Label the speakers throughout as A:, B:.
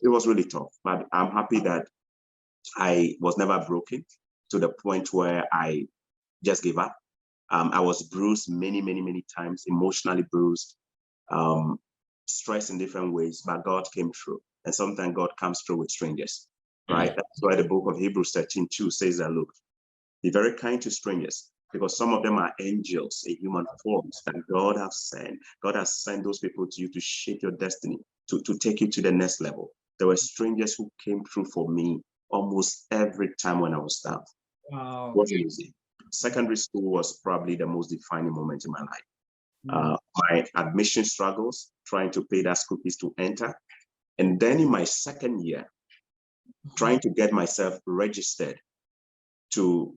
A: It was really tough, but I'm happy that I was never broken to the point where I just gave up. I was bruised many, many, many times, emotionally bruised, stressed in different ways, but God came through. And sometimes God comes through with strangers, right? That's why the book of Hebrews 13:2 says that, look, be very kind to strangers, because some of them are angels in human forms that God has sent. God has sent those people to you to shape your destiny, to take you to the next level. There were strangers who came through for me almost every time when I was down.
B: Wow.
A: It wasn't easy. Secondary school was probably the most defining moment in my life. My admission struggles, trying to pay that school fees to enter. And then in my second year, trying to get myself registered to,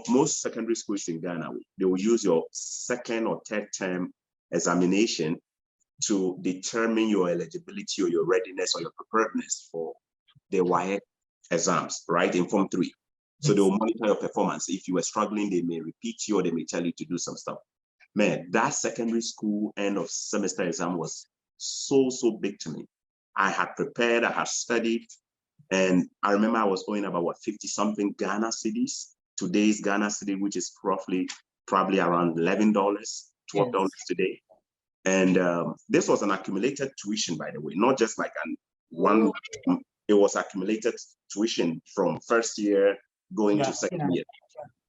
A: most secondary schools in Ghana, they will use your second or third term examination to determine your eligibility or your readiness or your preparedness for the WAEC exams, right, in Form 3. So they will monitor your performance. If you were struggling, they may repeat you or they may tell you to do some stuff. Man, that secondary school end of semester exam was so big to me. I had prepared, I had studied, and I remember I was owing about 50-something Ghana cedis. Today's Ghana cedi, which is probably around $11, $12 today. And this was an accumulated tuition, by the way, not just like one. It was accumulated tuition from first year going to second year.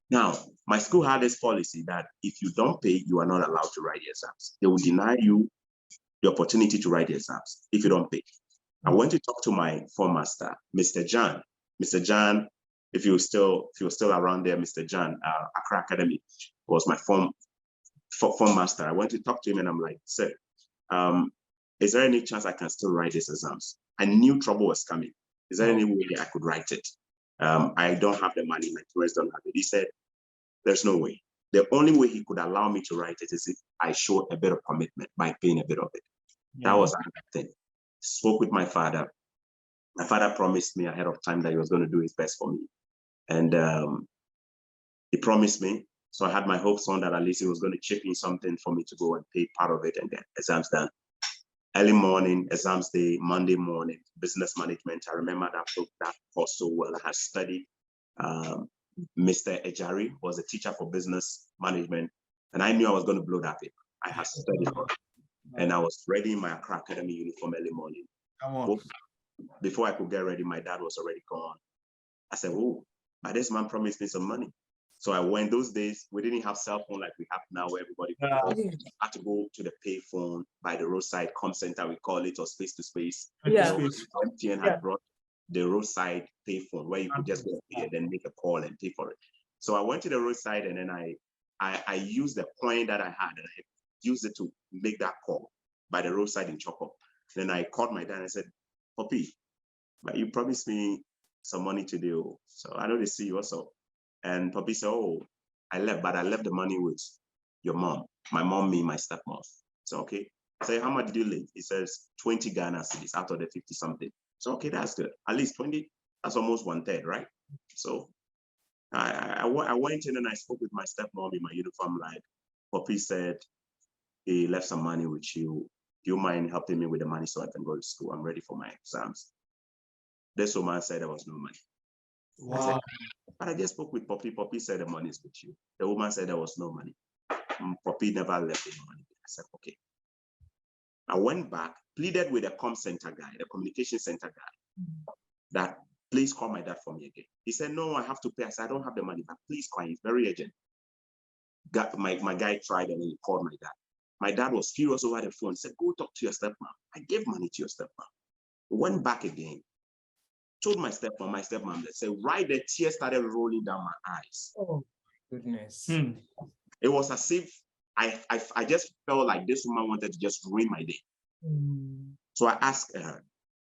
A: Now, my school had this policy that if you don't pay, you are not allowed to write the exams. They will deny you the opportunity to write the exams if you don't pay. I went to talk to my form master, Mr. John. Mr. John, if you're still around there, Mr. John, Accra Academy was my form master. I went to talk to him and I'm like, sir, is there any chance I can still write these exams? I knew trouble was coming. Is there any way I could write it? I don't have the money, my parents don't have it. He said, there's no way. The only way he could allow me to write it is if I show a bit of commitment by paying a bit of it. That was another thing. Spoke with my father. My father promised me ahead of time that he was going to do his best for me. And he promised me. So I had my hopes on that at least he was going to chip in something for me to go and pay part of it and get exams done. Early morning, exams day, Monday morning, business management. I remember that course so well. I had studied. Mr. Ejari was a teacher for business management, and I knew I was going to blow that paper. I had studied for it, and I was ready in my Accra Academy uniform early morning.
B: Come on.
A: Before I could get ready, my dad was already gone. I said, oh, but this man promised me some money. So I went. Those days, we didn't have cell phone like we have now, where everybody had to go to the pay phone by the roadside com center, we call it, or space to space. MTN had brought the roadside pay phone where you could just go and pay and then make a call and pay for it. So I went to the roadside and then I used the coin that I had and I used it to make that call by the roadside in Chorkor. Then I called my dad and I said, Poppy, but you promised me some money today. So I know they see you also. And Poppy said, oh, I left, but I left the money with your mom. My mom, me, my stepmom. So, okay. I said, how much did you leave? He says 20 Ghana cedis out of the 50 something. So, okay, that's good. At least 20, that's almost 1/3, right? So I went in and I spoke with my stepmom in my uniform, like, Poppy said he left some money with you. Do you mind helping me with the money so I can go to school? I'm ready for my exams. This woman said there was no money.
B: Wow.
A: I said, but I just spoke with Poppy. Poppy said the money is with you. The woman said there was no money. Poppy never left any money. I said, okay. I went back, pleaded with the comm center guy, the communication center guy, that please call my dad for me again. He said, no, I have to pay. I said, I don't have the money, but please call. It's very urgent. My guy tried and he called my dad. My dad was furious over the phone. He said, go talk to your stepmom. I gave money to your stepmom. Went back again. Told my stepmom, that said, right there, tears started rolling down my eyes.
B: Oh, goodness.
A: It was as if I just felt like this woman wanted to just ruin my day. So I asked her,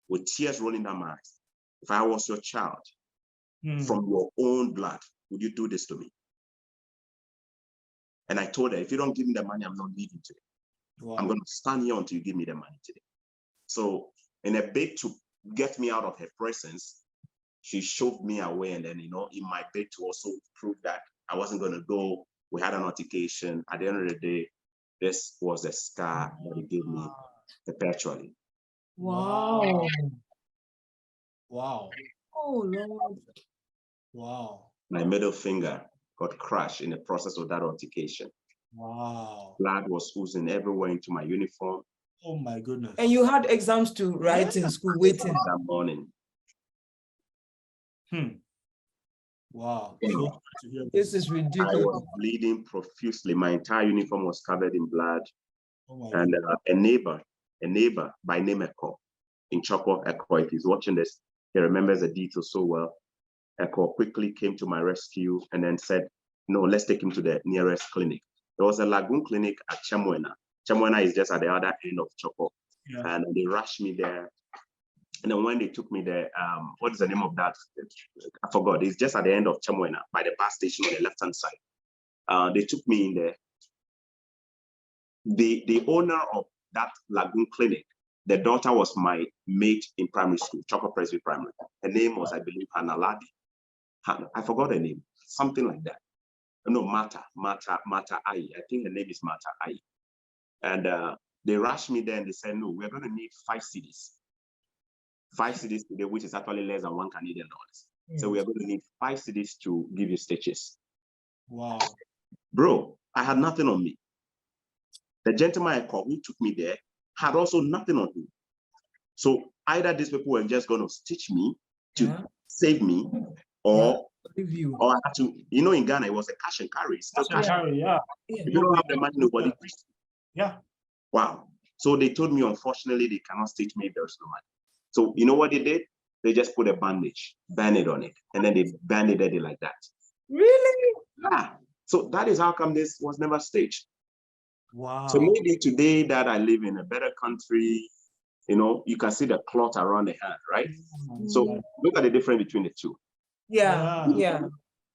A: with tears rolling down my eyes, if I was your child, from your own blood, would you do this to me? And I told her, if you don't give me the money, I'm not leaving today. Wow. I'm going to stand here until you give me the money today. So in a bid to get me out of her presence, she shoved me away. And then, in my bid to also prove that I wasn't going to go, we had an altercation. At the end of the day, this was a scar that he gave me perpetually.
B: Wow. Wow.
C: Oh, Lord.
B: Wow.
A: My middle finger got crushed in the process of that altercation.
B: Wow.
A: Blood was oozing everywhere into my uniform.
B: Oh my goodness.
C: And you had exams to write in school waiting.
A: That morning.
B: Wow.
A: Yeah.
B: So sorry to hear
C: This is
A: I
C: ridiculous.
A: was bleeding profusely. My entire uniform was covered in blood.
B: Oh my
A: And
B: goodness.
A: a neighbor by name Eko in Chorkor, Eko, if he's watching this, he remembers the details so well. Eko quickly came to my rescue and then said, no, let's take him to the nearest clinic. There was a lagoon clinic at Chemwena. Chemwena is just at the other end of Chorkor.
B: Yeah.
A: And they rushed me there. And then when they took me there, what is the name of that? I forgot. It's just at the end of Chemwena by the bus station on the left-hand side. They took me in there. The owner of that lagoon clinic, the daughter was my mate in primary school, Chorkor Presby Primary. Her name was, I believe, Hannah Ladi. I forgot her name, something like that. No, Mata Ai. I think her name is Mata Ai. And they rushed me there and they said, no, we're going to need 5 CDs. 5 CDs today, which is actually less than $1 Canadian. So we are going to need 5 CDs to give you stitches.
B: Wow.
A: Bro, I had nothing on me. The gentleman I called who took me there had also nothing on him. So either these people were just going to stitch me to save me, or I had to, in Ghana, it was a cash and carry. Still cash.
B: Yeah.
A: If you don't have the money, nobody pays.
B: Yeah.
A: Wow. So they told me, unfortunately, they cannot stitch me if there's no money. So you know what they did? They just put a bandage on it, and then they bandaged it like that.
C: Really?
A: Yeah. So that is how come this was never stitched.
B: Wow.
A: So maybe today that I live in a better country, you can see the cloth around the hand, right? So look at the difference between the two.
C: Yeah.
A: You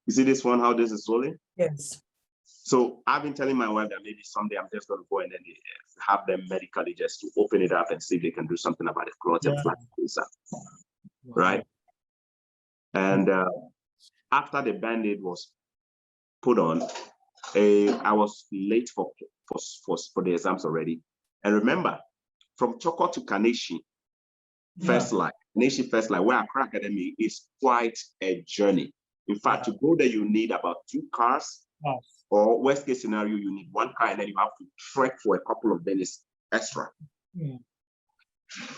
A: see this one, how this is swollen?
C: Yes.
A: So I've been telling my wife that maybe someday I'm just going to go and then have them medically just to open it up and see if they can do something about the cloth and flat things up, right? And after the band-aid was put on, I was late for the exams already. And remember, from Chorkor to Kaneshi, first line, where Accra Academy is quite a journey. In fact, to go there, you need about 2 cars, or worst case scenario, you need 1 car, and then you have to trek for a couple of days extra.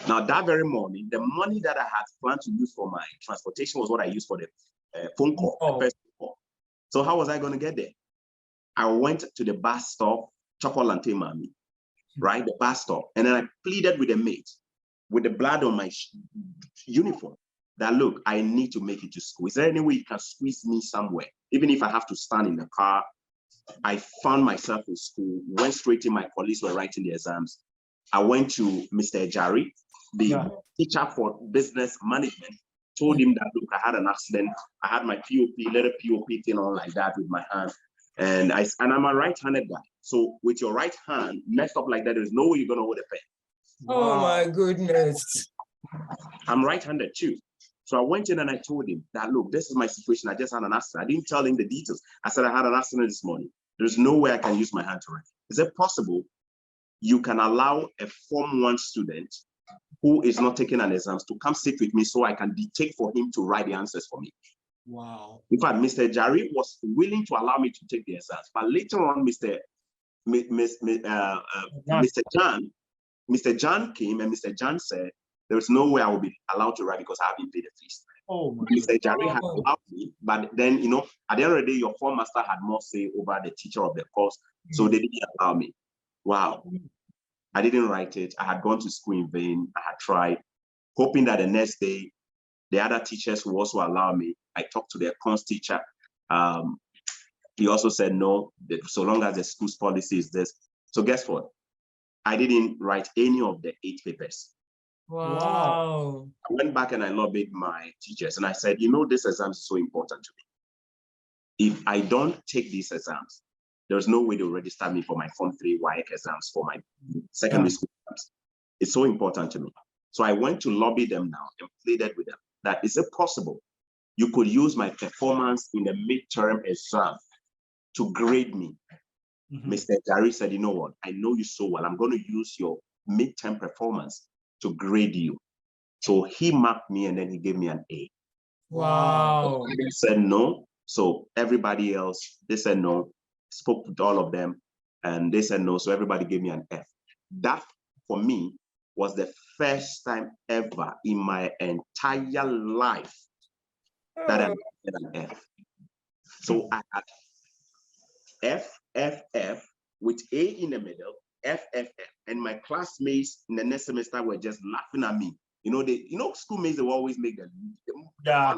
A: Now, that very morning, the money that I had planned to use for my transportation was what I used for the phone call, the first call. So how was I going to get there? I went to the bus stop, Chorkor Lante Mami, right? The bus stop. And then I pleaded with a mate with the blood on my uniform that, look, I need to make it to school. Is there any way you can squeeze me somewhere? Even if I have to stand in the car. I found myself in school, went straight in, my colleagues were writing the exams. I went to Mr. Ejari, the teacher for business management, told him that, look, I had an accident. I had my POP, little POP thing on like that with my hand. And I'm a right-handed guy. So with your right hand messed up like that, there's no way you're going to hold a pen.
C: Oh my goodness.
A: I'm right-handed too. So I went in and I told him that, look, this is my situation. I just had an accident. I didn't tell him the details. I said, I had an accident this morning. There's no way I can use my hand to write. Is it possible you can allow a Form 1 student who is not taking an exam to come sit with me so I can dictate for him to write the answers for me?
B: Wow.
A: In fact, Mr. Jari was willing to allow me to take the exams. But later on, Mr. John came, and Mr. John said, there's no way I will be allowed to write because I haven't paid the fees. Mr. Jari had allowed me, but then, at the end of the day, your form master had more say over the teacher of the course, so they didn't allow me. Wow. I didn't write it. I had gone to school in vain. I had tried, hoping that the next day, the other teachers will also allow me. I talked to their cons teacher. He also said, no, so long as the school's policy is this. So guess what? I didn't write any of the 8 papers.
C: Wow.
A: I went back and I lobbied my teachers and I said, this exam is so important to me. If I don't take these exams, there's no way they'll register me for my Form 3 WAEC exams, for my secondary school exams. It's so important to me. So I went to lobby them now and pleaded with them that, is it possible you could use my performance in the midterm exam to grade me? Mr. Jari said, you know what? I know you so well. I'm going to use your midterm performance to grade you. So he marked me and then he gave me an A.
C: Wow.
A: I said no. So everybody else, they said no. Spoke to all of them and they said no. So everybody gave me an F. That for me was the first time ever in my entire life that I made an F. So I had F, F, F with A in the middle, F, F, F. And my classmates in the next semester were just laughing at me. Schoolmates, they will always make them.
B: Yeah.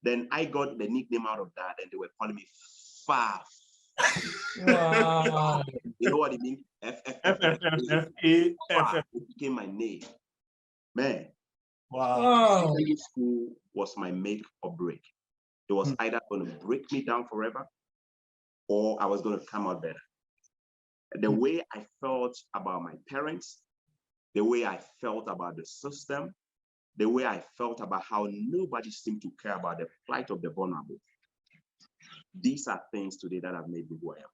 A: Then I got the nickname out of that and they were calling me Faf.
C: Wow.
A: You know what it means? F, F, F, F, F. It became my name. Man.
B: Wow.
A: Secondary school was my make or break. It was either going to break me down forever or I was going to come out better. The way I felt about my parents, the way I felt about the system, the way I felt about how nobody seemed to care about the plight of the vulnerable. These are things today that have made me who I am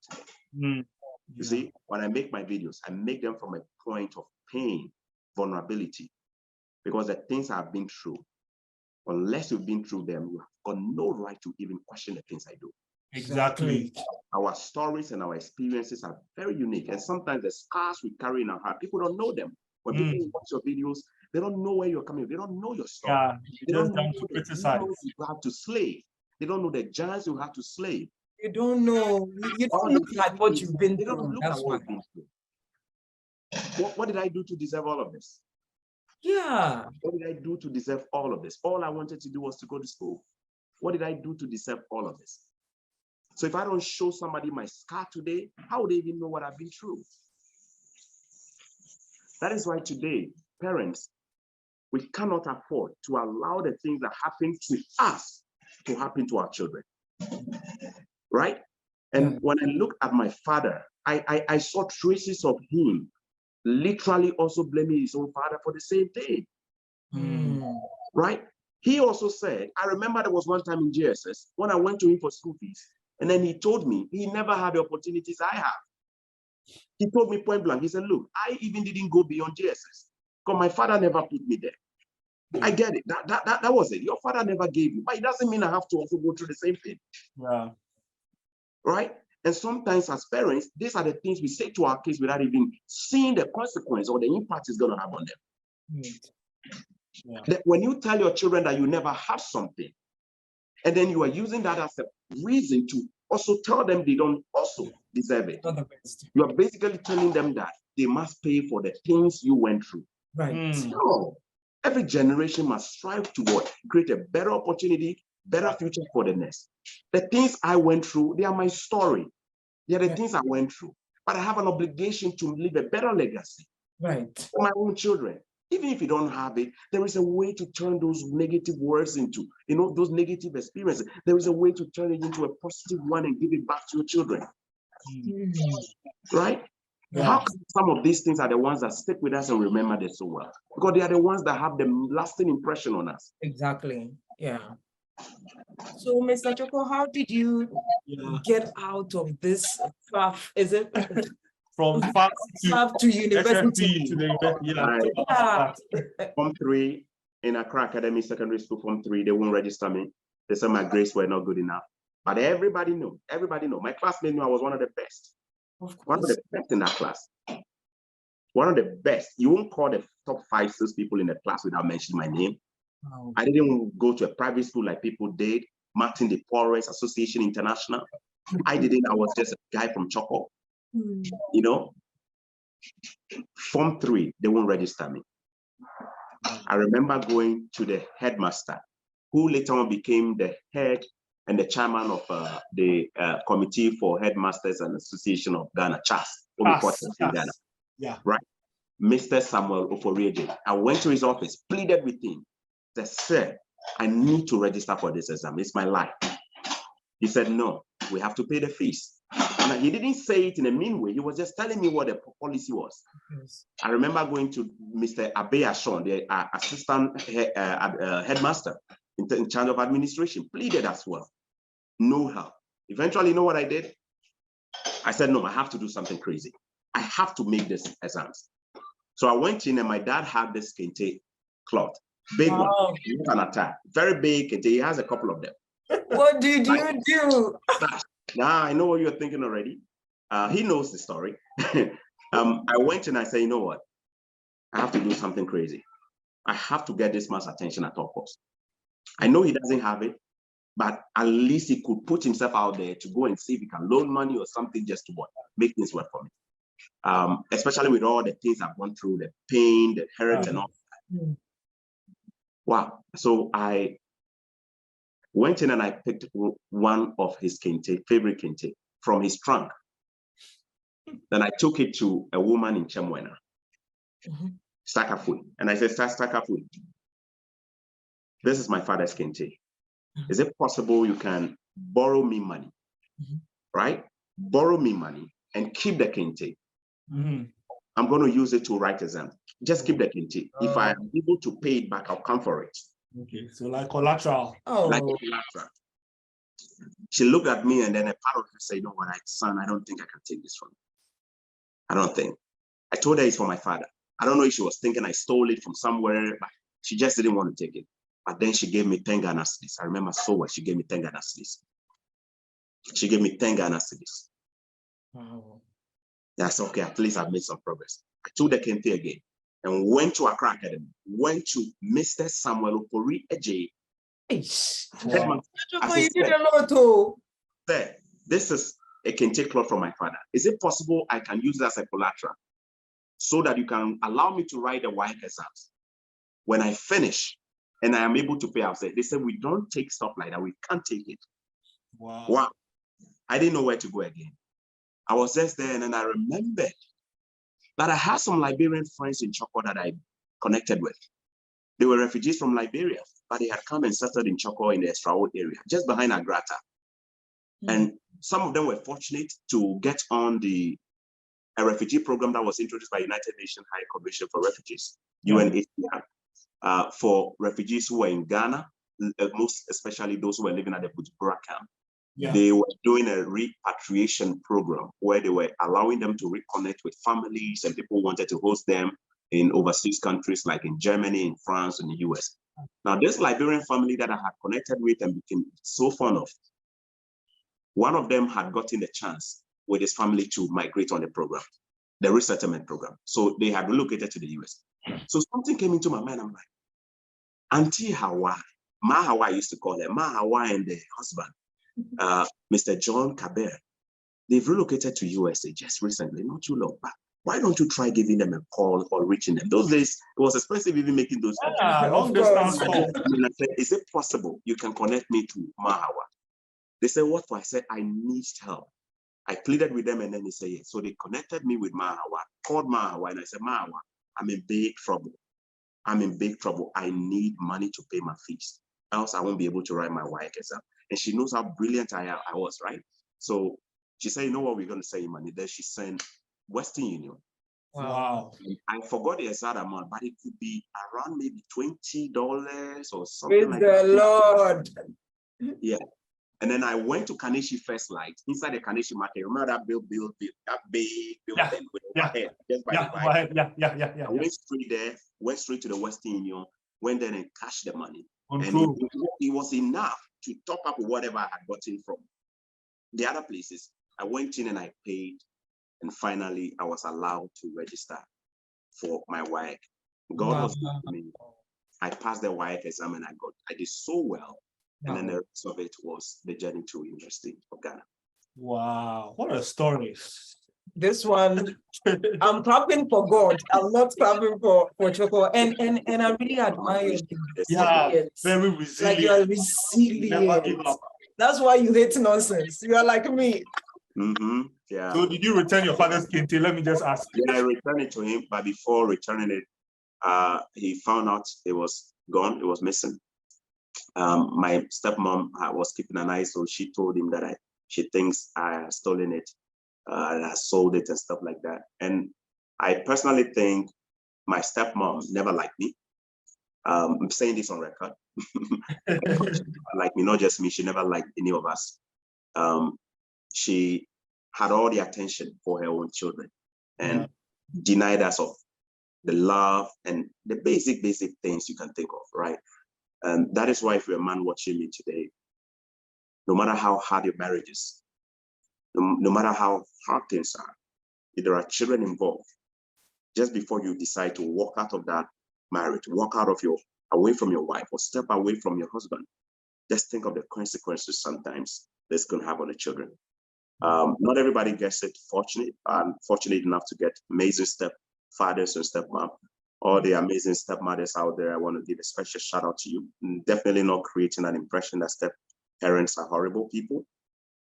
A: today. You see, when I make my videos, I make them from a point of pain, vulnerability, because the things I've been through, unless you've been through them, you have got no right to even question the things I do.
B: Exactly.
A: Our stories and our experiences are very unique. And sometimes the scars we carry in our heart, people don't know them. When people watch your videos, they don't know where you're coming from. They don't know your story.
B: Yeah,
A: they don't know
B: to
A: the
B: criticize.
A: demons you have to slay. They don't know the giants you have to slay.
C: You don't know. You don't look like what you've been
A: They don't
C: through.
A: look
C: That's
A: at
C: why.
A: what you've been through. What did I do to deserve all of this?
C: Yeah.
A: What did I do to deserve all of this? All I wanted to do was to go to school. What did I do to deserve all of this? So if I don't show somebody my scar today, how would they even know what I've been through? That is why today, parents, we cannot afford to allow the things that happen to us to happen to our children, right? And when I look at my father, I saw traces of him literally also blaming his own father for the same thing, right? He also said, I remember there was one time in GSS when I went to him for school fees, and then he told me he never had the opportunities I have. He told me point blank, he said, look, I even didn't go beyond GSS because my father never put me there. I get it. That was it. Your father never gave you, but it doesn't mean I have to also go through the same thing.
B: Yeah.
A: Right? And sometimes as parents, these are the things we say to our kids without even seeing the consequence or the impact it's going to have on them. That when you tell your children that you never had something, and then you are using that as a reason to also tell them they don't also deserve it. You are basically telling them that they must pay for the things you went through.
C: Right.
A: No. Every generation must strive toward create a better opportunity, better future for the next. The things I went through, they are my story. They are the things I went through. But I have an obligation to leave a better legacy for my own children. Even if you don't have it, there is a way to turn those negative words into, those negative experiences. There is a way to turn it into a positive one and give it back to your children. Right? Yeah. How come some of these things are the ones that stick with us and remember them so well? Because they are the ones that have the lasting impression on us.
C: Exactly. Yeah. So, Mr. Chorkor, how did you get out of this path? Is it
B: from FAF
C: to university?
B: To the university.
A: Form 3 in Accra Academy Secondary School, Form 3, they won't register me. They said my grades were not good enough. But everybody knew. My classmates knew I was one of the best. One of the best in that class. One of the best. You won't call the top 5, 6 people in the class without mentioning my name. Wow. I didn't go to a private school like people did. Martin de Porres Association International. I didn't. I was just a guy from Chorkor. Form 3, they won't register me. I remember going to the headmaster, who later on became the head and the chairman of the Committee for Headmasters and Association of Ghana, CHAS, in Ghana.
B: Yeah.
A: Right? Mr. Samuel Oforieje. I went to his office, pleaded with him, said, sir, I need to register for this exam. It's my life. He said, no, we have to pay the fees. And he didn't say it in a mean way. He was just telling me what the policy was. Yes. I remember going to Mr. Abe Ashon, the assistant headmaster in charge of administration, pleaded as well. No help. Eventually, you know what I did? I said, no, I have to do something crazy. I have to make this exams. So I went in and my dad had this kente cloth, big one, an attack, very big kente. He has a couple of them.
C: What did you do?
A: Now I know what you're thinking already. He knows the story. I went and I said, you know what? I have to do something crazy. I have to get this man's attention at all costs. I know he doesn't have it, but at least he could put himself out there to go and see if he can loan money or something just to make things work for me. Especially with all the things I've gone through, the pain, the hurt, and all that. Wow. So I went in and I picked one of his favorite kente from his trunk. Then I took it to a woman in Chemwena, Stakafui. And I said, Stakafui, this is my father's kente. Is it possible you can borrow me money, right? Borrow me money and keep the kente. I'm going to use it to write exam. Just keep the kente. If I am able to pay it back, I'll come for it.
B: Okay, so like collateral.
A: Like collateral. She looked at me and then a part of her said, you know what, son, I don't think I can take this from you. I don't think. I told her it's for my father. I don't know if she was thinking I stole it from somewhere, but she just didn't want to take it. But then she gave me 10 Ghana cedis. I remember so well. She gave me 10 Ghana cedis. She gave me 10 Ghana cedis.
C: Wow.
A: That's okay. At least I've made some progress. I took the kente again and went to Accra Academy. Went to Mr. Samuel Opori Eje.
C: Wow. You did a lot too.
A: This is a kente cloth from my father. Is it possible I can use it as a collateral so that you can allow me to write the WAEC exams? When I finish and I am able to pay, I'll say, they said, we don't take stuff like that. We can't take it. Wow. I didn't know where to go again. I was just there and then I remembered that I had some Liberian friends in Chorkor that I connected with. They were refugees from Liberia, but they had come and settled in Chorkor in the Estrawo area, just behind Agrata. And some of them were fortunate to get on a refugee program that was introduced by United Nations High Commission for Refugees, UNHCR, for refugees who were in Ghana, most especially those who were living at the Bujumbura camp. They were doing a repatriation program where they were allowing them to reconnect with families and people who wanted to host them in overseas countries like in Germany, in France, and the US. Now, this Liberian family that I had connected with and became so fond of, one of them had gotten the chance with his family to migrate on the program, the resettlement program. So they had relocated to the US. So something came into my mind. I'm like, Auntie Hawa, Ma Hawa I used to call her, Ma Hawa and the husband, Mr. John Kabir, they've relocated to USA just recently, not too long back. Why don't you try giving them a call or reaching them? Those days, it was expensive even making those calls.
B: Long distance call.
A: And I said, is it possible you can connect me to Mahawa? They said, what for? I said, I need help. I pleaded with them and then they said, yes. So they connected me with Mahawa, called Mahawa, and I said, Mahawa, I'm in big trouble. I'm in big trouble. I need money to pay my fees. Else I won't be able to write my WAEC exam. And she knows how brilliant I was, right? So she said, you know what, we're going to send you money. Then she sent Western Union.
B: Wow.
A: I forgot the exact amount, but it could be around maybe $20 or something.
C: Praise
A: like
C: the
A: that.
C: Lord.
A: Yeah. And then I went to Kaneshi First Light inside the Kaneshi market. Remember that that big building with overhead, just by the bike. I went straight there, went straight to the Western Union, went there and cashed the money. And it was enough to top up with whatever I had gotten from the other places. I went in and I paid. And finally, I was allowed to register for my WAEC. God was with me. I passed the WAEC exam and I did so well. And then the rest of it was the journey to University of Ghana.
B: Wow, what a story.
C: This one, I'm clapping for God. I'm not clapping for Chorkor. And I really admire you.
B: Yeah, very resilient.
C: Like you are resilient. That's why you hate nonsense. You are like me.
A: Yeah.
B: So did you return your father's kente? Let me just ask.
A: Yeah, I returned it to him, but before returning it, he found out it was gone, it was missing. My stepmom was keeping an eye, so she told him that she thinks I had stolen it, and I sold it and stuff like that. And I personally think my stepmom never liked me. I'm saying this on record. Like me, not just me, she never liked any of us. She had all the attention for her own children and denied us of the love, and the basic things you can think of, right? And that is why if you're a man watching me today, no matter how hard your marriage is, no matter how hard things are, if there are children involved, just before you decide to walk out of that marriage, walk out of away from your wife or step away from your husband, just think of the consequences sometimes that's going to have on the children. Not everybody gets it fortunate. I'm fortunate enough to get amazing stepfathers and stepmom. All the amazing stepmothers out there, I want to give a special shout out to you. Definitely not creating an impression that step parents are horrible people,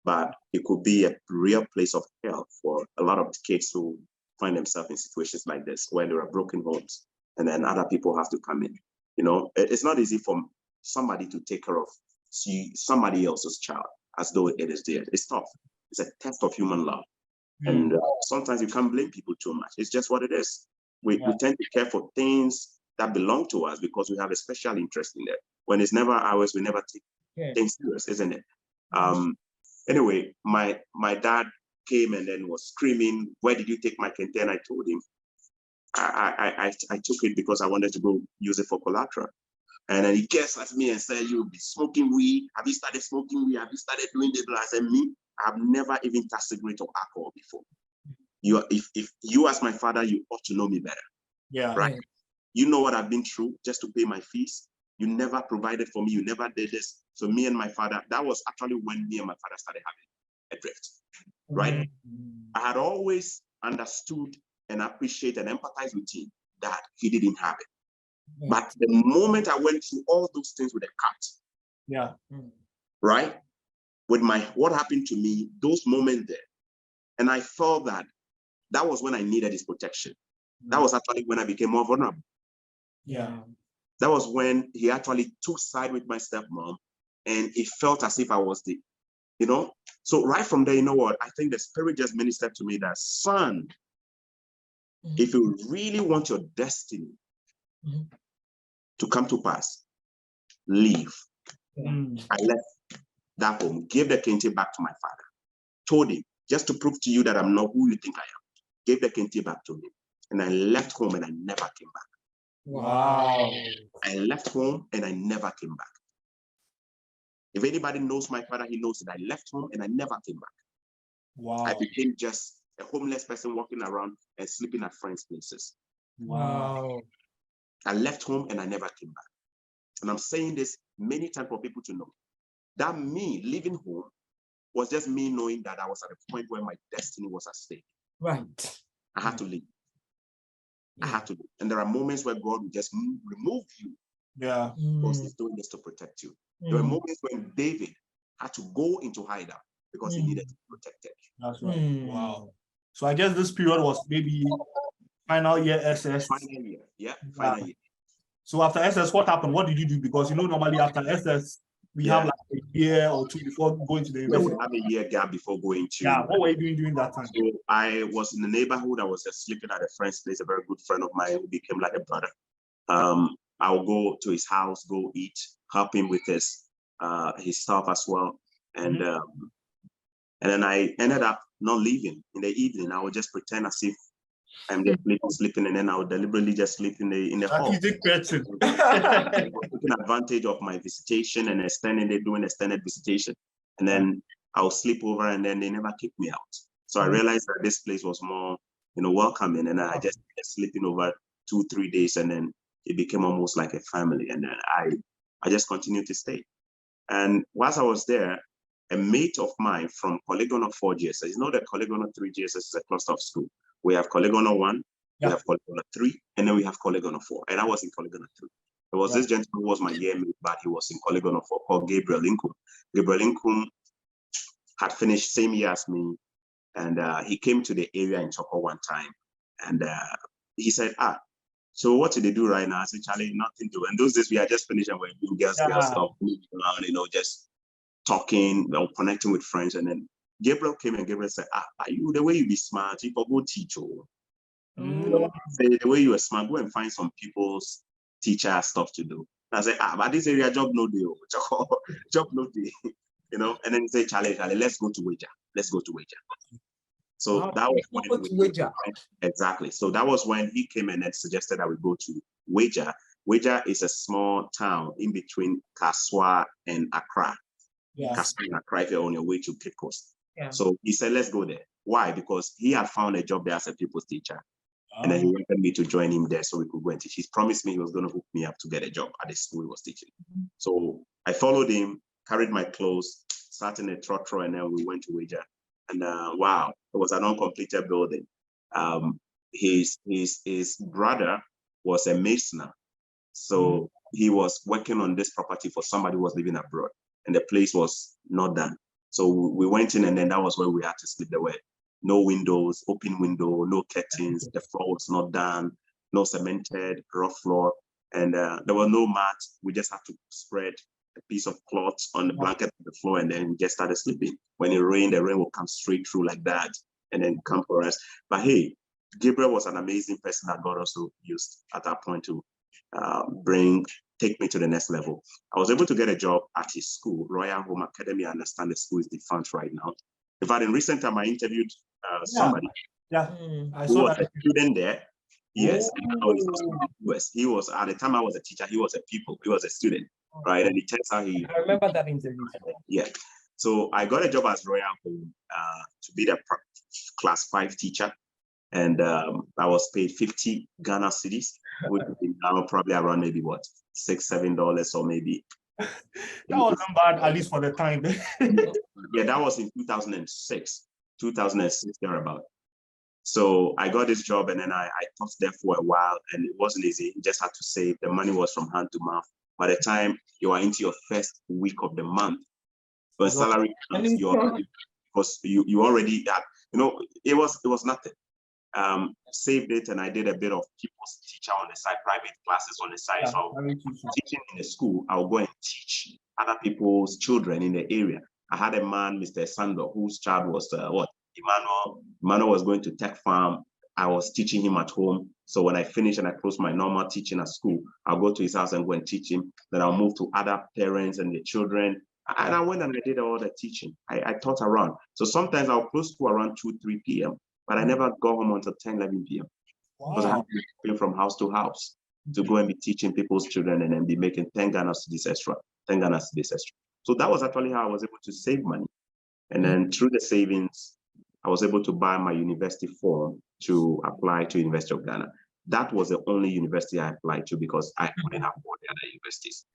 A: but it could be a real place of hell for a lot of kids who find themselves in situations like this, where there are broken homes and then other people have to come in. You know, it's not easy for somebody to take care of somebody else's child as though it is theirs. It's tough. It's a test of human love. And sometimes you can't blame people too much. It's just what it is. We tend to care for things that belong to us because we have a special interest in it. When it's never ours, we never take things serious, isn't it? Anyway, my dad came and then was screaming, "Where did you take my kente?" And I told him, I took it because I wanted to go use it for collateral. And then he guessed at me and said, "You'll be smoking weed. Have you started smoking weed? Have you started doing this?" I said, "Me, I've never even touched cigarette or alcohol before. If you as my father, you ought to know me better."
B: Yeah.
A: Right. You know what I've been through just to pay my fees. You never provided for me. You never did this. So me and my father, that was actually when me and my father started having a drift. Right. I had always understood and appreciated and empathized with him that he didn't have it. But the moment I went through all those things with a cut, right, with what happened to me, those moments there, and I felt that was when I needed his protection. That was actually when I became more vulnerable.
B: Yeah.
A: That was when he actually took side with my stepmom, and it felt as if I was so right from there, you know what? I think the Spirit just ministered to me that, son, if you really want your destiny to come to pass, leave. I left that home, gave the kente back to my father, told him, just to prove to you that I'm not who you think I am, gave the kente back to him, and I left home and I never came back.
B: Wow.
A: I left home and I never came back. If anybody knows my father, he knows that I left home and I never came back.
B: Wow.
A: I became just a homeless person walking around and sleeping at friends' places.
B: Wow.
A: I left home and I never came back. And I'm saying this many times for people to know that me leaving home was just me knowing that I was at a point where my destiny was at stake.
C: Right.
A: I had to leave. I had to leave. And there are moments where God will just remove you.
B: Yeah.
A: Because he's doing this to protect you. There were moments when David had to go into hideout because he needed to be protected.
B: That's right. Wow. So I guess this period was maybe final year SS.
A: Final year. Yeah, final year.
B: So after SS, what happened? What did you do? Because normally after SS, we have like a year or two before going to the university.
A: We have a year gap before going to.
B: Yeah, what were you doing during that time?
A: So I was in the neighborhood. I was just sleeping at a friend's place, a very good friend of mine who became like a brother. I'll go to his house, go eat, help him with his stuff as well. And then I ended up not leaving in the evening. I would just pretend as if I'm just sleeping, and then I would deliberately just sleep in the hall. Taking advantage of my visitation and doing extended visitation. And then I'll sleep over, and then they never kicked me out. So I realized that this place was more, welcoming, and I just sleeping over 2-3 days, and then it became almost like a family. And then I just continued to stay. And whilst I was there, a mate of mine from Polygonal 4 GSS, the Polygonal 3 GSS is a cluster of school. We have Polygonal 1, we have Polygonal 3, and then we have Polygonal 4. And I was in Polygonal 3. There was this gentleman who was my year mate, but he was in Polygonal 4, called Gabriel Inkum. Gabriel Inkum had finished same year as me, and he came to the area in Chorkor one time, and he said, so what do they do right now? I said, Charlie, nothing to do. And those days we had just finished and we're doing girls stuff, around, just talking, connecting with friends. And then Gabriel came and Gabriel said, are you the way you be smart? You can go teach. Say the way you are smart, go and find some people's teacher stuff to do. And I said, but this area job no deal. Job no deal. And then he said, Charlie, let's go to Wager. Let's go to Wager. So
C: Wow,
A: that was
C: you
A: when
C: go to Wager.
A: exactly. So that was when he came and then suggested that we go to Wager. Wager is a small town in between Kaswa and Accra.
B: Yeah.
A: Kaswa and Accra, if you're on your way to Cape Coast.
C: Yeah.
A: So he said, let's go there. Why? Because he had found a job there as a pupils teacher. And then he wanted me to join him there so we could go and teach. He promised me he was going to hook me up to get a job at the school he was teaching. So I followed him, carried my clothes, sat in a trotro, and then we went to Wager. And wow, it was an uncompleted building. His brother was a masoner. So he was working on this property for somebody who was living abroad, and the place was not done. So we went in, and then that was where we had to sleep. There were no windows, open window, no curtains. The floor was not done, no cemented, rough floor, and there was no mat. We just had to spread a piece of cloth on the blanket on the floor, and then we just started sleeping. When it rained, the rain would come straight through like that, and then come for us. But hey, Gabriel was an amazing person that God also used at that point to take me to the next level. I was able to get a job at his school, Royal Home Academy. I understand the school is defunct right now. In fact, in recent time, I interviewed somebody
B: I
A: who
B: saw
A: was
B: that.
A: a student there. Yes,
C: Oh.
A: he was, at the time I was a teacher, he was a pupil, he was a student, right? And it turns out
C: I remember that interview.
A: yeah. So I got a job as Royal Home to be the class 5 teacher. And I was paid 50 Ghana cedis, which is now probably around maybe what, $6-7 or maybe.
B: That wasn't bad, at least for the time.
A: Yeah, that was in 2006 thereabout. So I got this job, and then I taught there for a while, and it wasn't easy. You just had to save. The money was from hand to mouth. By the time you are into your first week of the month, when salary comes, you already had, it was nothing. Saved it, and I did a bit of people's teacher on the side, private classes on the side.
B: Yeah,
A: so teaching in the school, I'll go and teach other people's children in the area. I had a man, Mr. Sando, whose child was Emmanuel. Emmanuel was going to tech farm. I was teaching him at home. So when I finish and I close my normal teaching at school, I'll go to his house and go and teach him. Then I'll move to other parents and their children. And I went and I did all the teaching. I taught around. So sometimes I'll close school around 2-3 p.m. But I never got home until 10-11 p.m. Because I had to be from house to house to go and be teaching people's children and then be making 10 Ghana cedis extra, 10 Ghana cedis extra. So that was actually how I was able to save money. And then through the savings, I was able to buy my university form to apply to University of Ghana. That was the only university I applied to because I couldn't afford the other universities.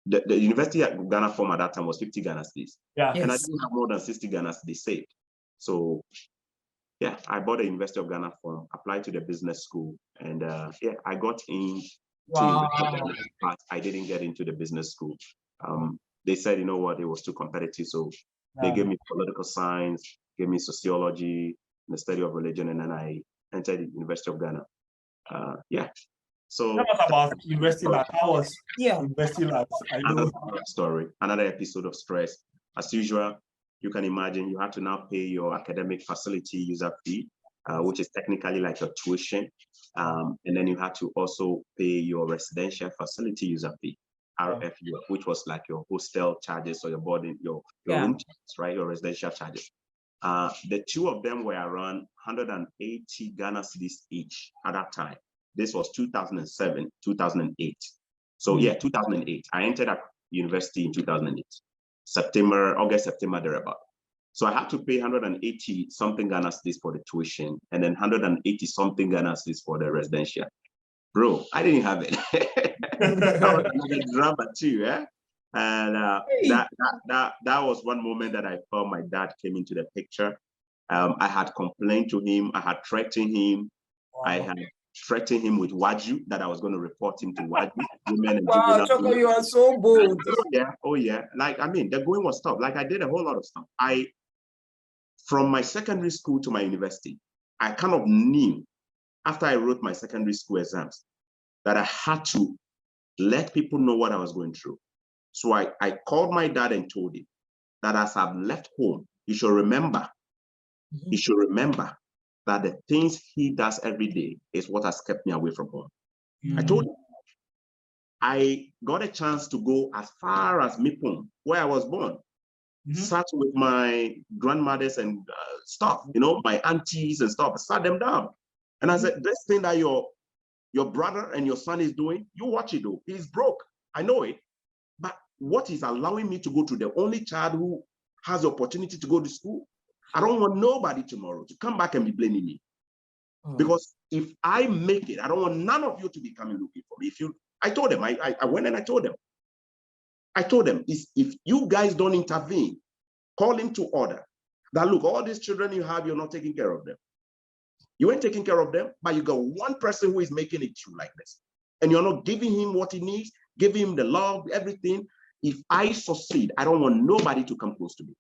A: The University of Ghana form at that time was 50 Ghana cedis.
B: Yeah.
A: And I didn't have more than 60 Ghana cedis saved. So yeah, I bought the University of Ghana form, applied to the business school, and yeah, I got in.
C: Wow.
A: But I didn't get into the business school. They said, you know what, it was too competitive, so they gave me political science, gave me sociology, the study of religion, and then I entered the University of Ghana. Yeah. So
B: that was about university life. How was university life?
A: Another story, another episode of stress. As usual, you can imagine you have to now pay your academic facility user fee, which is technically like your tuition. And then you have to also pay your residential facility user fee, RFU, which was like your hostel charges or your boarding, your room charges, right? Your residential charges. The two of them were around 180 Ghana cedis each at that time. This was 2007, 2008. So yeah, 2008. I entered at university in 2008. August, September, thereabout. So I had to pay 180 something Ghana cedis for the tuition, and then 180 something Ghana cedis for the residential. Bro, I didn't have it. That was another drama too, eh? And that was one moment that I felt my dad came into the picture. I had complained to him. I had threatened him. I had threatened him with Waju, that I was going to report him to Waju.
C: Wow, Chorkor, you are so bold.
A: Oh yeah. Like, I mean, the going was tough. Like, I did a whole lot of stuff. From my secondary school to my university, I kind of knew after I wrote my secondary school exams that I had to let people know what I was going through. So I called my dad and told him that as I've left home, he should remember, that the things he does every day is what has kept me away from home. I told him. I got a chance to go as far as Mipum, where I was born. sat with my grandmothers and stuff, you know, my aunties and stuff, sat them down. And I said, this thing that your brother and your son is doing, you watch it though. He's broke. I know it. But what is allowing me to go to the only child who has the opportunity to go to school? I don't want nobody tomorrow to come back and be blaming me. Because if I make it, I don't want none of you to be coming looking for me. I told them, I went and I told them, if you guys don't intervene, call him to order. That look, all these children you have, you're not taking care of them. You ain't taking care of them, but you got one person who is making it through like this. And you're not giving him what he needs, giving him the love, everything. If I succeed, I don't want nobody to come close to me.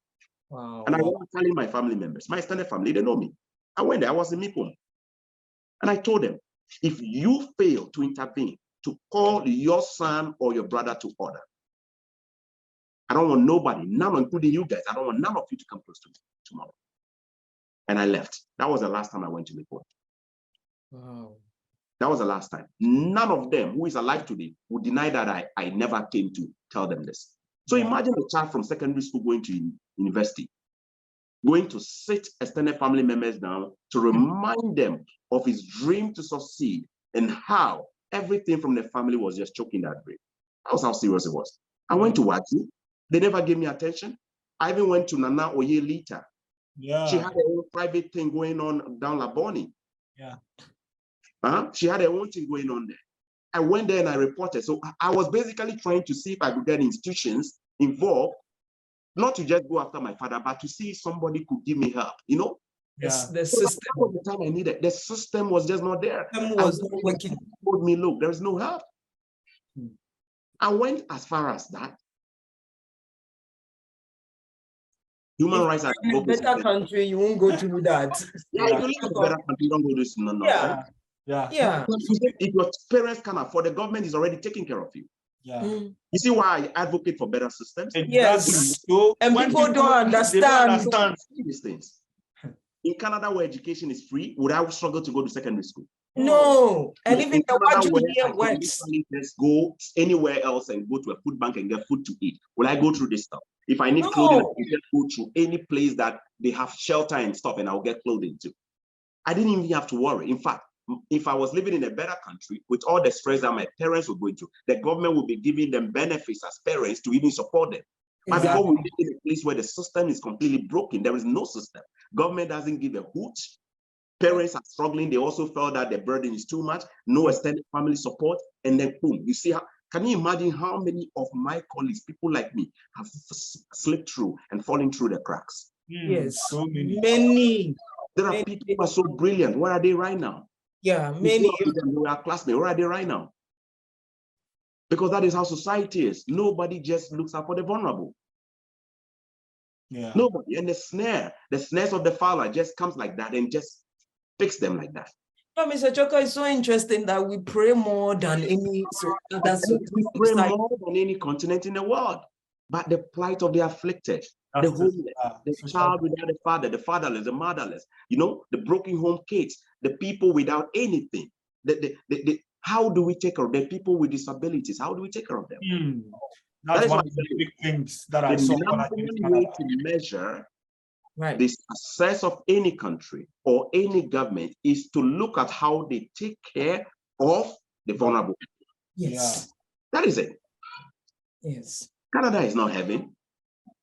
C: Wow.
A: And I was telling my family members, my extended family, they know me. I went there, I was in Mipum. And I told them, if you fail to intervene, to call your son or your brother to order, I don't want nobody, none, including you guys, I don't want none of you to come close to me tomorrow. And I left. That was the last time I went to Mipum.
C: Wow.
A: That was the last time. None of them who is alive today would deny that I never came to tell them this. So imagine a child from secondary school going to university, going to sit extended family members down to remind them of his dream to succeed and how everything from the family was just choking that dream. That was how serious it was. I went to Waju. They never gave me attention. I even went to Nana Oyelita.
B: Yeah.
A: She had her own private thing going on down Laboni.
B: Yeah.
A: She had her own thing going on there. I went there and I reported. So I was basically trying to see if I could get institutions involved, not to just go after my father, but to see if somebody could give me help, you know?
C: Yes, the
A: So
C: system.
A: that was the time I needed. The system was just not there.
C: System was not working.
A: Told me, look, there is no help. I went as far as that. Human rights are
C: in a better country, you won't go through that.
A: Yeah, if you live in a better country, you don't go to this nonsense.
C: Yeah.
A: If your parents can afford, the government is already taking care of you.
B: Yeah.
A: You see why I advocate for better systems?
C: Yes.
B: So
C: and people don't understand
A: these things. In Canada, where education is free, would I struggle to go to secondary school?
C: No. And even the
A: Canada,
C: what you hear
A: where
C: works.
A: just go anywhere else and go to a food bank and get food to eat. Will I go through this stuff? If I need clothing, I can just go to any place that they have shelter and stuff, and I'll get clothing too. I didn't even have to worry. In fact, if I was living in a better country with all the stress that my parents were going through, the government would be giving them benefits as parents to even support them. But because we live in a place where the system is completely broken, there is no system. Government doesn't give a hoot. Parents are struggling. They also felt that the burden is too much, no extended family support, and then boom, you see how, can you imagine how many of my colleagues, people like me, have slipped through and fallen through the cracks?
C: Yes,
B: so
C: many.
A: There are people who are so brilliant. Where are they right now?
C: Yeah, many.
A: Who are classmates, where are they right now? Because that is how society is. Nobody just looks out for the vulnerable.
B: Yeah.
A: Nobody. And the snares of the fowler just comes like that and just picks them like that.
C: No, Mr. Chorkor, it's so interesting that we pray more than any
A: we pray more than any continent in the world. But the plight of the afflicted, the homeless, the child without a father, the fatherless, the motherless, you know, the broken home kids, the people without anything. How do we take care of the people with disabilities? How do we take care of them?
B: That's one of the big things that I saw.
A: The way to measure the success of any country or any government is to look at how they take care of the vulnerable.
C: Yes.
A: That is it.
C: Yes.
A: Canada is not heaven,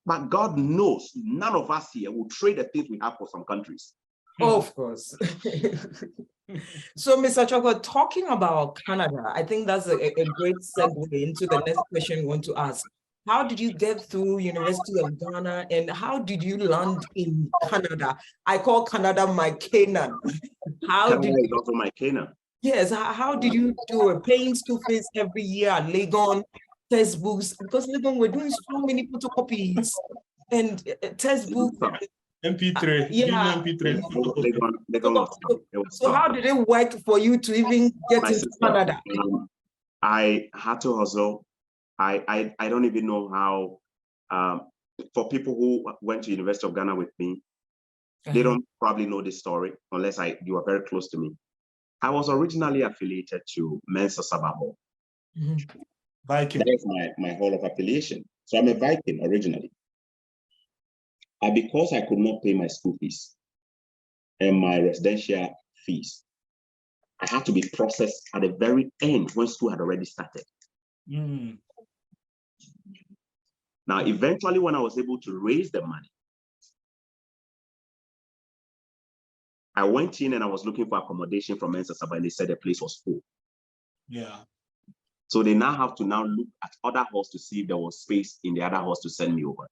A: but God knows none of us here will trade the things we have for some countries.
C: Of course. So, Mr. Chorkor, talking about Canada, I think that's a great segue into the next question we want to ask. How did you get through University of Ghana, and how did you land in Canada? I call Canada my Canaan.
A: Canada is also my Canaan.
C: Yes, how did you do it? Paying school fees every year at Legon, textbooks, because Legon, we're doing so many photocopies and textbooks.
B: MP3.
C: Yeah.
B: MP3.
C: So how did it work for you to even get into Canada?
A: I had to hustle. I don't even know how, for people who went to University of Ghana with me, they don't probably know this story unless you are very close to me. I was originally affiliated to Mensa Sabah.
B: Viking.
A: That is my hall of affiliation. So I'm a Viking originally. And because I could not pay my school fees and my residential fees, I had to be processed at the very end when school had already started. Now, eventually, when I was able to raise the money, I went in and I was looking for accommodation from Mensa Saba, and they said the place was full.
B: Yeah.
A: So they now have to look at other halls to see if there was space in the other halls to send me over.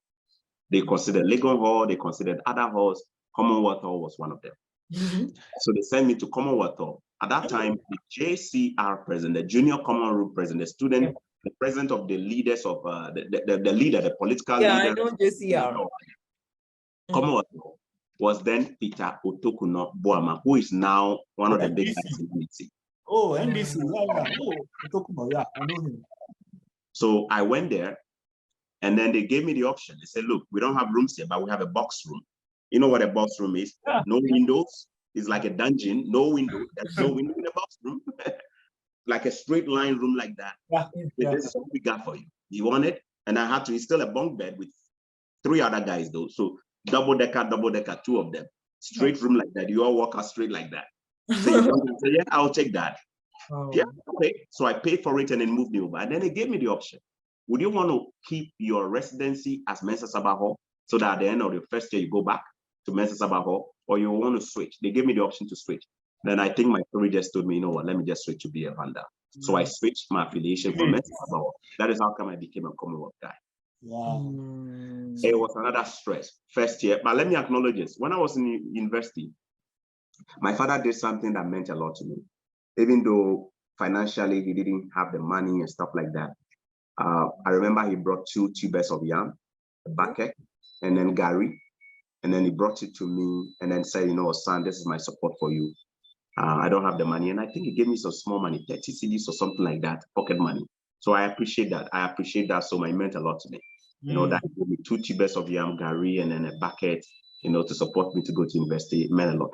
A: They considered Legon Hall, they considered other halls. Commonwealth Hall was one of them. So they sent me to Commonwealth Hall. At that time, the JCR president, the junior common room president, the student, the president of the leaders of the leader, the political leader.
C: I know JCR.
A: Commonwealth Hall was then Peter Otokuno Boama, who is now one of the big guys in NBC.
B: Oh, NBC, yeah. Oh, Otokuno, yeah, I know him.
A: So I went there, and then they gave me the option. They said, look, we don't have rooms here, but we have a box room. You know what a box room is? Yeah. No windows. It's like a dungeon, no window. There's no window in a box room. Like a straight line room like that. Yeah. This is what we got for you. You want it? And I had to install a bunk bed with 3 other guys though. So double decker, 2 of them. Straight room like that. You all walk out straight like that. So you want to say, yeah, I'll take that. Oh. Yeah, okay. So I paid for it and then moved me over. And then they gave me the option. Would you want to keep your residency as Mensa Saba Hall so that at the end of the first year you go back to Mensa Saba Hall, or you want to switch? They gave me the option to switch. Then I think my theory just told me, you know what, let me just switch to be a Vanda. So I switched my affiliation from Mensa Saba Hall. That is how come I became a Commonwealth guy.
B: Wow.
A: It was another stress first year, but let me acknowledge this. When I was in university, my father did something that meant a lot to me. Even though financially he didn't have the money and stuff like that. I remember he brought 2 tubers of yam, a bucket, and then Gary. And then he brought it to me and then said, you know, son, this is my support for you. I don't have the money. And I think he gave me some small money, 30 cedis or something like that, pocket money. So I appreciate that. So it meant a lot to me. You know, that he gave me 2 tubers of yam, Gary, and then a bucket, you know, to support me to go to university. It meant a lot.